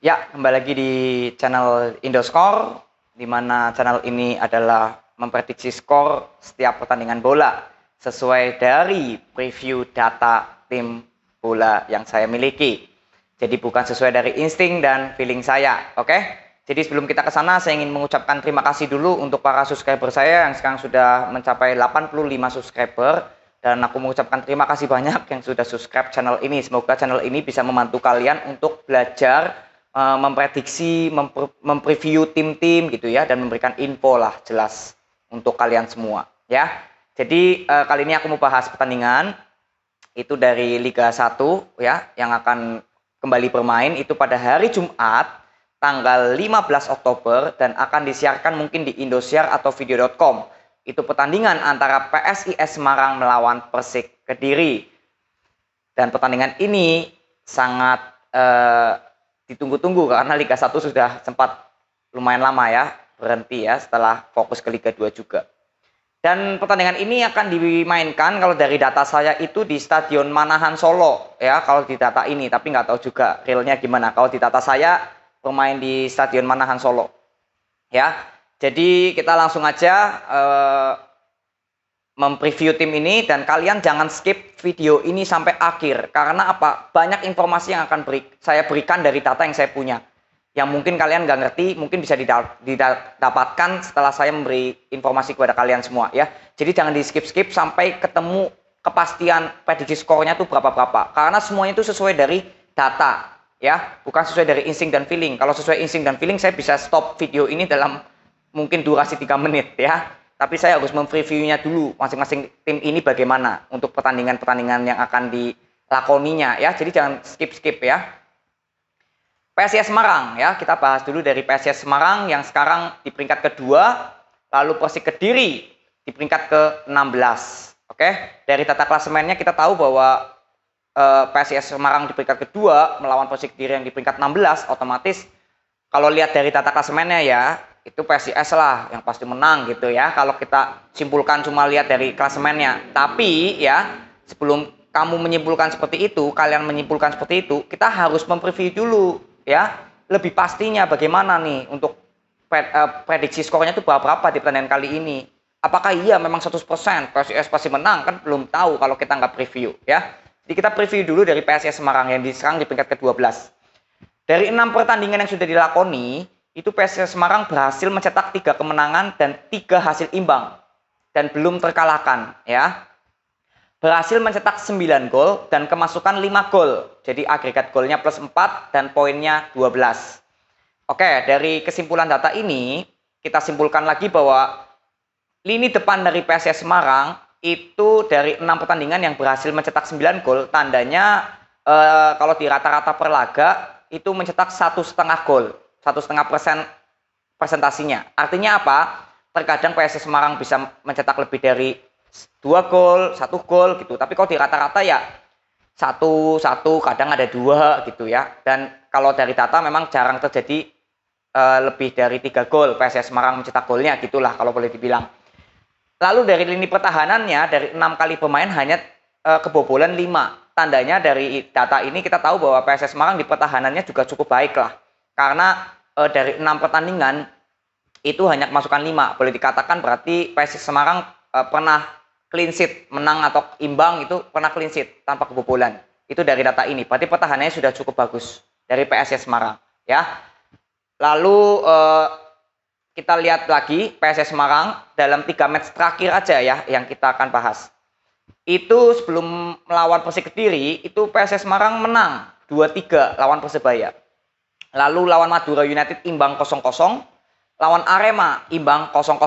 Ya, kembali lagi di channel Indoscore, di mana channel ini adalah memprediksi skor setiap pertandingan bola sesuai dari preview data tim bola yang saya miliki. Jadi bukan sesuai dari insting dan feeling saya, oke? Jadi sebelum kita ke sana, saya ingin mengucapkan terima kasih dulu untuk para subscriber saya yang sekarang sudah mencapai 85 subscriber. Dan aku mengucapkan terima kasih banyak yang sudah subscribe channel ini. Semoga channel ini bisa membantu kalian untuk belajar memprediksi, mempreview tim-tim gitu ya, dan memberikan info lah jelas untuk kalian semua ya. Jadi kali ini aku mau bahas pertandingan itu dari Liga 1 ya, yang akan kembali bermain itu pada hari Jumat tanggal 15 Oktober dan akan disiarkan mungkin di Indosiar atau video.com. Itu pertandingan antara PSIS Semarang melawan Persik Kediri. Dan pertandingan ini sangat ditunggu-tunggu karena Liga 1 sudah sempat lumayan lama ya berhenti ya setelah fokus ke Liga 2 juga. Dan pertandingan ini akan dimainkan kalau dari data saya itu di Stadion Manahan Solo ya, kalau di data ini, tapi nggak tahu juga realnya gimana. Kalau di data saya bermain di Stadion Manahan Solo ya. Jadi kita langsung aja mempreview tim ini, dan kalian jangan skip video ini sampai akhir karena apa? Banyak informasi yang akan saya berikan dari data yang saya punya, yang mungkin kalian nggak ngerti, mungkin bisa didapatkan setelah saya memberi informasi kepada kalian semua ya. Jadi jangan di skip sampai ketemu kepastian prediksi skornya tuh berapa, karena semuanya itu sesuai dari data ya, bukan sesuai dari insting dan feeling. Kalau sesuai insting dan feeling saya bisa stop video ini dalam mungkin durasi 3 menit ya. Tapi saya harus mempreviewnya dulu masing-masing tim ini bagaimana untuk pertandingan-pertandingan yang akan dilakoninya ya. Jadi jangan skip ya. PSIS Semarang ya, kita bahas dulu dari PSIS Semarang yang sekarang di peringkat kedua, lalu Persik Kediri di peringkat ke-16. Oke, dari tata klasemennya kita tahu bahwa PSIS Semarang di peringkat kedua melawan Persik Kediri yang di peringkat 16, otomatis kalau lihat dari tata klasemennya ya, itu PSIS lah yang pasti menang gitu ya, kalau kita simpulkan cuma lihat dari klasemennya. Tapi ya, sebelum kamu menyimpulkan seperti itu, kalian menyimpulkan seperti itu, kita harus mempreview dulu ya, lebih pastinya bagaimana nih untuk prediksi skornya itu berapa di pertandingan kali ini. Apakah iya memang 100% PSIS pasti menang? Kan belum tahu kalau kita nggak preview ya. Jadi kita preview dulu dari PSIS Semarang yang sekarang di peringkat ke-12. Dari 6 pertandingan yang sudah dilakoni, itu PSIS Semarang berhasil mencetak 3 kemenangan dan 3 hasil imbang dan belum terkalahkan ya. Berhasil mencetak 9 gol dan kemasukan 5 gol. Jadi agregat golnya plus 4 dan poinnya 12. Oke, dari kesimpulan data ini kita simpulkan lagi bahwa lini depan dari PSIS Semarang itu dari 6 pertandingan yang berhasil mencetak 9 gol, tandanya kalau di rata-rata per laga itu mencetak 1,5 gol. 1,5% presentasinya. Artinya apa? Terkadang PSIS Semarang bisa mencetak lebih dari 2 gol, 1 gol gitu. Tapi kalau di rata-rata ya 1, kadang ada 2 gitu ya. Dan kalau dari data memang jarang terjadi lebih dari 3 gol PSIS Semarang mencetak golnya gitulah kalau boleh dibilang. Lalu dari lini pertahanannya, dari 6 kali bermain hanya kebobolan 5. Tandanya dari data ini kita tahu bahwa PSIS Semarang di pertahanannya juga cukup baik lah. Karena dari 6 pertandingan itu hanya kemasukan 5. Boleh dikatakan berarti PSIS Semarang pernah clean sheet, menang atau imbang itu pernah clean sheet tanpa kebobolan. Itu dari data ini. Berarti pertahanannya sudah cukup bagus dari PSIS Semarang ya. Lalu kita lihat lagi PSIS Semarang dalam 3 match terakhir aja ya yang kita akan bahas. Itu sebelum melawan Persik Kediri itu PSIS Semarang menang 2-3 lawan Persebaya. Lalu lawan Madura United imbang 0-0, lawan Arema imbang 0-0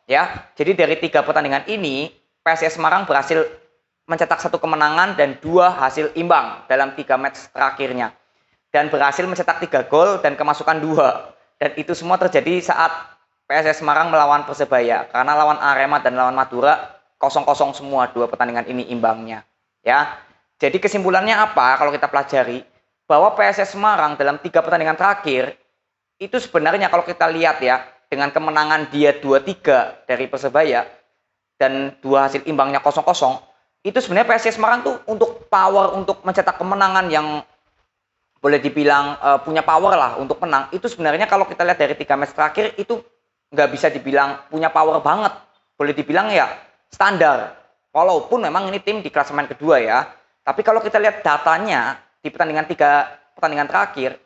ya. Jadi dari 3 pertandingan ini PSIS Semarang berhasil mencetak 1 kemenangan dan 2 hasil imbang dalam 3 match terakhirnya. Dan berhasil mencetak 3 gol dan kemasukan 2. Dan itu semua terjadi saat PSIS Semarang melawan Persebaya. Karena lawan Arema dan lawan Madura 0-0 semua 2 pertandingan ini imbangnya ya. Jadi kesimpulannya apa kalau kita pelajari? Bahwa PSIS Semarang dalam 3 pertandingan terakhir itu sebenarnya kalau kita lihat ya, dengan kemenangan dia 2-3 dari Persebaya dan 2 hasil imbangnya 0-0, itu sebenarnya PSIS Semarang tuh untuk power untuk mencetak kemenangan yang boleh dibilang punya power lah untuk menang, itu sebenarnya kalau kita lihat dari 3 match terakhir itu nggak bisa dibilang punya power banget. Boleh dibilang ya standar. Walaupun memang ini tim di klasemen kedua ya. Tapi kalau kita lihat datanya di pertandingan 3 pertandingan terakhir,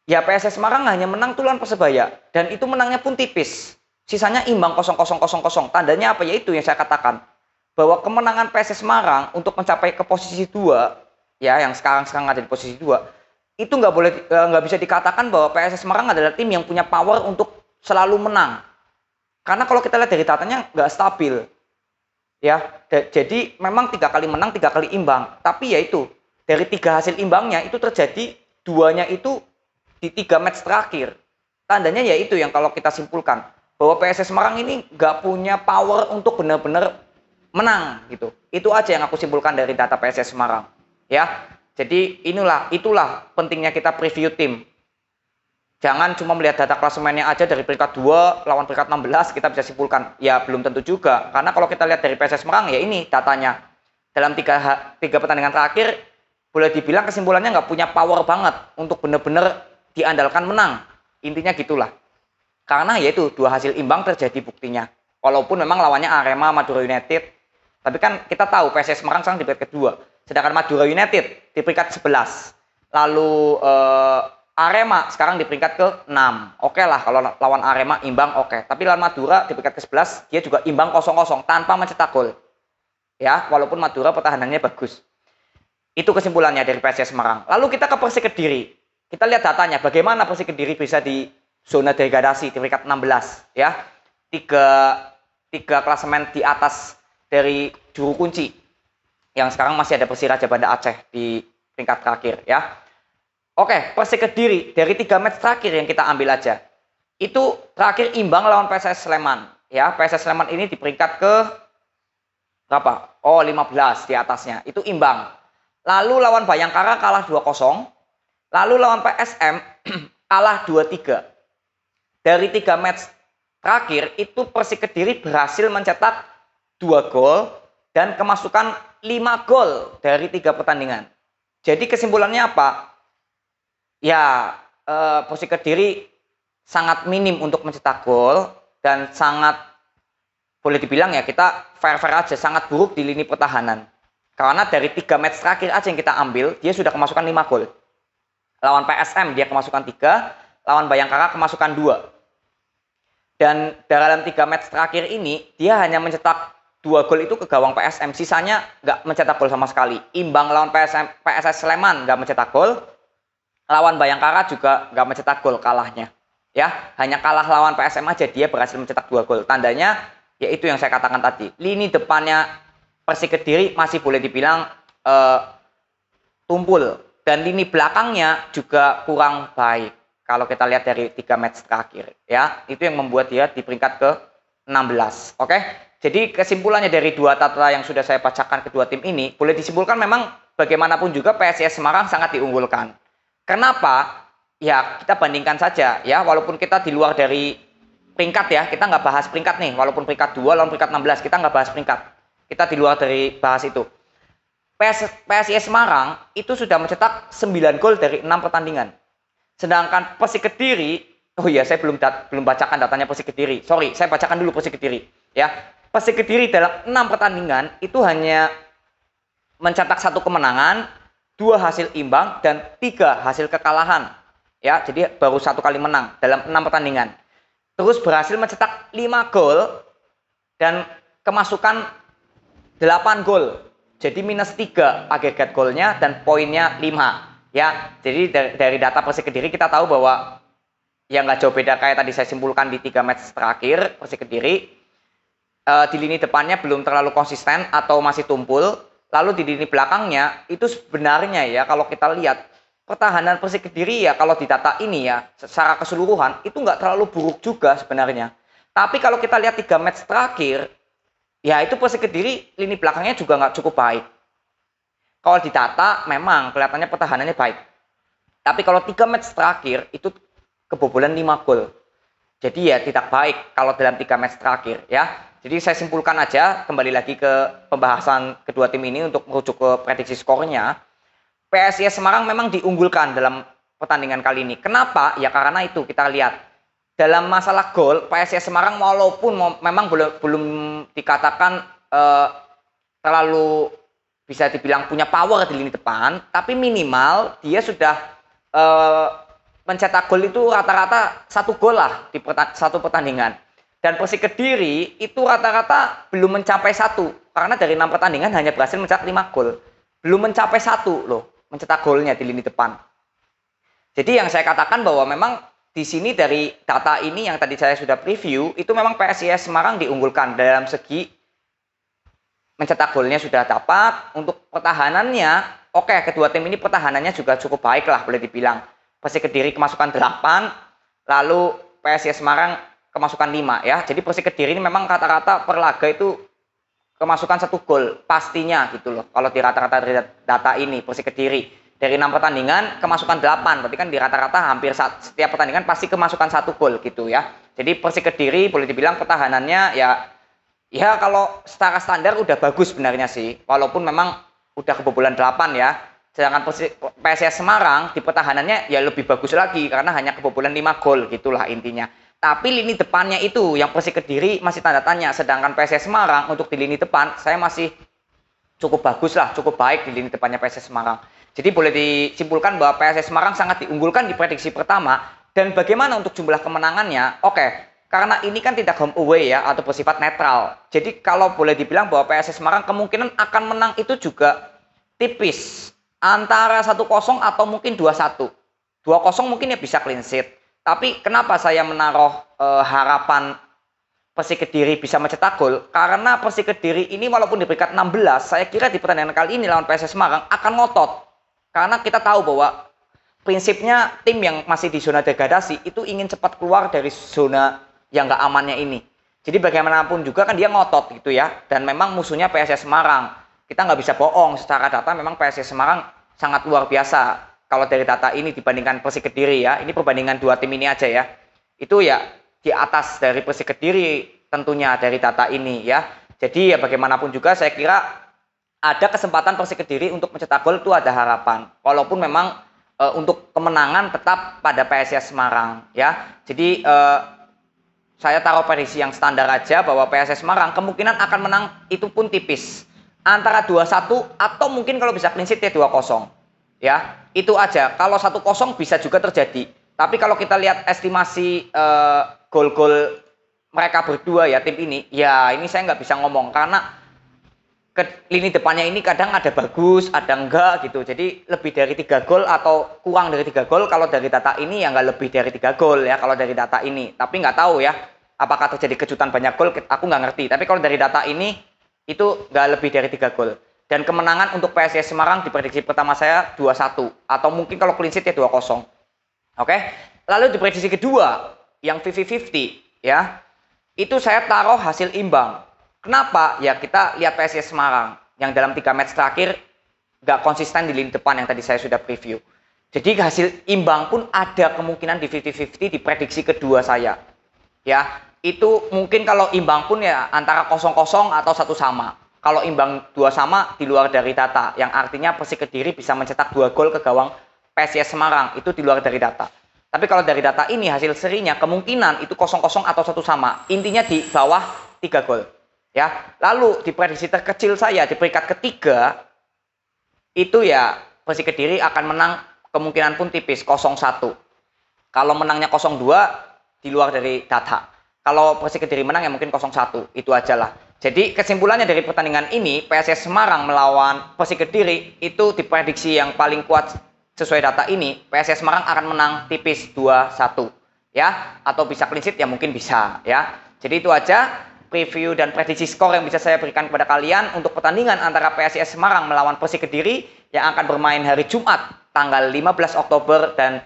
ya PSS Semarang hanya menang tuh lawan Persebaya. Dan itu menangnya pun tipis. Sisanya imbang 0-0-0-0. Tandanya apa? Yaitu yang saya katakan. Bahwa kemenangan PSS Semarang untuk mencapai ke posisi 2, ya yang sekarang ada di posisi 2, itu nggak bisa dikatakan bahwa PSS Semarang adalah tim yang punya power untuk selalu menang. Karena kalau kita lihat dari datanya nggak stabil. Ya, jadi memang 3 kali menang, 3 kali imbang. Tapi ya itu, dari 3 hasil imbangnya itu terjadi 2-nya itu di 3 match terakhir. Tandanya ya itu yang kalau kita simpulkan bahwa PSS Semarang ini nggak punya power untuk benar-benar menang gitu. Itu aja yang aku simpulkan dari data PSS Semarang. Ya, jadi itulah pentingnya kita preview tim. Jangan cuma melihat data klasemennya aja dari peringkat 2 lawan peringkat 16 kita bisa simpulkan. Ya belum tentu juga. Karena kalau kita lihat dari PSS Semarang ya ini datanya. Dalam 3 pertandingan terakhir boleh dibilang kesimpulannya nggak punya power banget untuk benar-benar diandalkan menang. Intinya gitulah. Karena yaitu 2 hasil imbang terjadi buktinya. Walaupun memang lawannya Arema, Madura United. Tapi kan kita tahu PSS Semarang sekarang di peringkat kedua. Sedangkan Madura United di peringkat 11. Lalu Arema sekarang di peringkat ke-6. Oke lah kalau lawan Arema imbang oke. Tapi lawan Madura di peringkat ke-11 dia juga imbang 0-0 tanpa mencetak gol. Ya, walaupun Madura pertahanannya bagus. Itu kesimpulannya dari PSS Semarang. Lalu kita ke Persik Kediri. Kita lihat datanya bagaimana Persik Kediri bisa di zona degradasi di peringkat 16 ya. Tiga klasemen di atas dari juru kunci. Yang sekarang masih ada Persiraja Banda Aceh di peringkat terakhir ya. Oke, Persik Kediri dari 3 match terakhir yang kita ambil aja. Itu terakhir imbang lawan PSS Sleman. Ya, PSS Sleman ini di peringkat ke berapa? Oh, 15 di atasnya. Itu imbang. Lalu lawan Bayangkara kalah 2-0. Lalu lawan PSM kalah 2-3. Dari 3 match terakhir itu Persik Kediri berhasil mencetak 2 gol dan kemasukan 5 gol dari 3 pertandingan. Jadi kesimpulannya apa? Ya, Persik Kediri sangat minim untuk mencetak gol dan sangat boleh dibilang ya kita fair-fair aja, sangat buruk di lini pertahanan. Karena dari 3 match terakhir aja yang kita ambil, dia sudah kemasukan 5 gol. Lawan PSM dia kemasukan 3, lawan Bayangkara kemasukan 2. Dan dalam 3 match terakhir ini, dia hanya mencetak 2 gol itu ke gawang PSM, sisanya nggak mencetak gol sama sekali. Imbang lawan PSS Sleman nggak mencetak gol, lawan Bayangkara juga nggak mencetak gol kalahnya. Ya, hanya kalah lawan PSM aja dia berhasil mencetak 2 gol. Tandanya yaitu yang saya katakan tadi. Lini depannya Persik Kediri masih boleh dibilang tumpul dan lini belakangnya juga kurang baik. Kalau kita lihat dari 3 match terakhir ya, itu yang membuat dia di peringkat ke-16. Oke. Jadi kesimpulannya dari 2 data yang sudah saya bacakan kedua tim ini, boleh disimpulkan memang bagaimanapun juga PSIS Semarang sangat diunggulkan. Kenapa? Ya kita bandingkan saja ya, walaupun kita di luar dari peringkat ya, kita nggak bahas peringkat nih, walaupun peringkat 2 lawan peringkat 16, kita nggak bahas peringkat. Kita di luar dari bahas itu. PSIS Semarang itu sudah mencetak 9 gol dari 6 pertandingan. Sedangkan Persik Kediri, oh iya saya belum bacakan datanya Persik Kediri. Sorry, saya bacakan dulu Persik Kediri ya. Persik Kediri dalam 6 pertandingan itu hanya mencetak 1 kemenangan, 2 hasil imbang dan 3 hasil kekalahan. Ya, jadi baru 1 kali menang dalam 6 pertandingan. Terus berhasil mencetak 5 gol dan kemasukan 8 gol. Jadi minus 3 agregat golnya dan poinnya 5. Ya, jadi dari data Persik Kediri kita tahu bahwa ya nggak jauh beda kayak tadi saya simpulkan di 3 match terakhir Persik Kediri. Di lini depannya belum terlalu konsisten atau masih tumpul. Lalu di lini belakangnya itu sebenarnya ya kalau kita lihat pertahanan Persik Kediri ya kalau di data ini ya secara keseluruhan itu nggak terlalu buruk juga sebenarnya. Tapi kalau kita lihat 3 match terakhir ya itu Persik Kediri lini belakangnya juga nggak cukup baik. Kalau di data memang kelihatannya pertahanannya baik. Tapi kalau 3 match terakhir itu kebobolan 5 gol. Jadi ya tidak baik kalau dalam 3 match terakhir ya. Jadi saya simpulkan aja kembali lagi ke pembahasan kedua tim ini untuk merujuk ke prediksi skornya. PSIS Semarang memang diunggulkan dalam pertandingan kali ini. Kenapa? Ya karena itu kita lihat dalam masalah gol PSIS Semarang walaupun memang belum dikatakan terlalu bisa dibilang punya power di lini depan, tapi minimal dia sudah mencetak gol itu rata-rata 1 gol lah di satu pertandingan. Dan Persik Kediri itu rata-rata belum mencapai 1 karena dari 6 pertandingan hanya berhasil mencetak 5 gol. Belum mencapai 1 loh mencetak golnya di lini depan. Jadi yang saya katakan bahwa memang di sini dari data ini yang tadi saya sudah preview, itu memang PSIS Semarang diunggulkan dalam segi mencetak golnya sudah dapat. Untuk pertahanannya, oke, kedua tim ini pertahanannya juga cukup baik lah boleh dibilang. Persik Kediri kemasukan 8, lalu PSIS Semarang kemasukan 5 ya. Jadi Persik Kediri ini memang rata-rata per laga itu kemasukan 1 gol pastinya gitu loh. Kalau di rata-rata dari data ini Persik Kediri dari 6 pertandingan kemasukan 8, berarti kan di rata-rata hampir setiap pertandingan pasti kemasukan 1 gol gitu ya. Jadi Persik Kediri boleh dibilang pertahanannya ya kalau secara standar udah bagus sebenarnya sih. Walaupun memang udah kebobolan 8 ya. Sedangkan PSIS Semarang di pertahanannya ya lebih bagus lagi karena hanya kebobolan 5 gol gitulah intinya. Tapi lini depannya itu yang Persik Kediri masih tanda tanya. Sedangkan PSIS Semarang untuk di lini depan saya masih cukup bagus lah, cukup baik di lini depannya PSIS Semarang. Jadi boleh disimpulkan bahwa PSIS Semarang sangat diunggulkan di prediksi pertama. Dan bagaimana untuk jumlah kemenangannya? Oke, karena ini kan tidak home away ya atau bersifat netral. Jadi kalau boleh dibilang bahwa PSIS Semarang kemungkinan akan menang itu juga tipis. Antara 1-0 atau mungkin 2-1. 2-0 mungkin ya bisa clean sheet. Tapi kenapa saya menaruh harapan Persik Kediri bisa mencetak gol? Karena Persik Kediri ini walaupun di peringkat 16, saya kira di pertandingan kali ini lawan PSIS Semarang akan ngotot. Karena kita tahu bahwa prinsipnya tim yang masih di zona degradasi itu ingin cepat keluar dari zona yang nggak amannya ini. Jadi bagaimanapun juga kan dia ngotot gitu ya. Dan memang musuhnya PSIS Semarang. Kita nggak bisa bohong, secara data memang PSIS Semarang sangat luar biasa. Kalau dari data ini dibandingkan Persik Kediri ya, ini perbandingan 2 tim ini aja ya. Itu ya di atas dari Persik Kediri tentunya dari data ini ya. Jadi ya bagaimanapun juga saya kira ada kesempatan Persik Kediri untuk mencetak gol itu ada harapan. Walaupun memang untuk kemenangan tetap pada PSIS Semarang ya. Jadi saya taruh prediksi yang standar aja bahwa PSIS Semarang kemungkinan akan menang itu pun tipis. Antara 2-1 atau mungkin kalau bisa clean sheet ya 2-0. Ya, itu aja. Kalau 1-0 bisa juga terjadi. Tapi kalau kita lihat estimasi gol-gol mereka berdua ya tim ini, ya ini saya nggak bisa ngomong karena lini depannya ini kadang ada bagus, ada enggak gitu. Jadi lebih dari 3 gol atau kurang dari 3 gol kalau dari data ini ya nggak lebih dari 3 gol ya kalau dari data ini. Tapi nggak tahu ya apakah terjadi kejutan banyak gol, aku nggak ngerti. Tapi kalau dari data ini itu nggak lebih dari 3 gol. Dan kemenangan untuk PSIS Semarang di prediksi pertama saya 2-1 atau mungkin kalau clean sheet ya 2-0. Oke. Lalu di prediksi kedua yang 50-50 ya. Itu saya taruh hasil imbang. Kenapa? Ya kita lihat PSIS Semarang yang dalam 3 match terakhir nggak konsisten di lini depan yang tadi saya sudah preview. Jadi hasil imbang pun ada kemungkinan di 50-50 di prediksi kedua saya. Ya, itu mungkin kalau imbang pun ya antara 0-0 atau 1 sama. Kalau imbang 2 sama di luar dari data, yang artinya Persik Kediri bisa mencetak 2 gol ke gawang PSIS Semarang, itu di luar dari data. Tapi kalau dari data ini hasil serinya kemungkinan itu 0-0 atau 1 sama. Intinya di bawah 3 gol. Ya. Lalu di prediksi terkecil saya di peringkat ketiga itu ya Persik Kediri akan menang kemungkinan pun tipis 0-1. Kalau menangnya 0-2 di luar dari data. Kalau Persik Kediri menang ya mungkin 0-1, itu aja lah. Jadi kesimpulannya dari pertandingan ini, PSIS Semarang melawan Persik Kediri itu diprediksi yang paling kuat sesuai data ini, PSIS Semarang akan menang tipis 2-1 ya, atau bisa clean sheet ya mungkin bisa ya. Jadi itu aja preview dan prediksi skor yang bisa saya berikan kepada kalian untuk pertandingan antara PSIS Semarang melawan Persik Kediri yang akan bermain hari Jumat tanggal 15 Oktober dan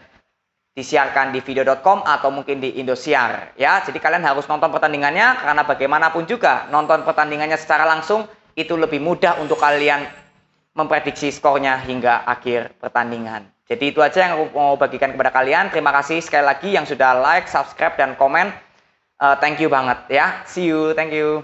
disiarkan di video.com atau mungkin di Indosiar ya. Jadi kalian harus nonton pertandingannya karena bagaimanapun juga nonton pertandingannya secara langsung itu lebih mudah untuk kalian memprediksi skornya hingga akhir pertandingan. Jadi itu aja yang aku mau bagikan kepada kalian. Terima kasih sekali lagi yang sudah like, subscribe dan komen. Thank you banget ya. See you, thank you.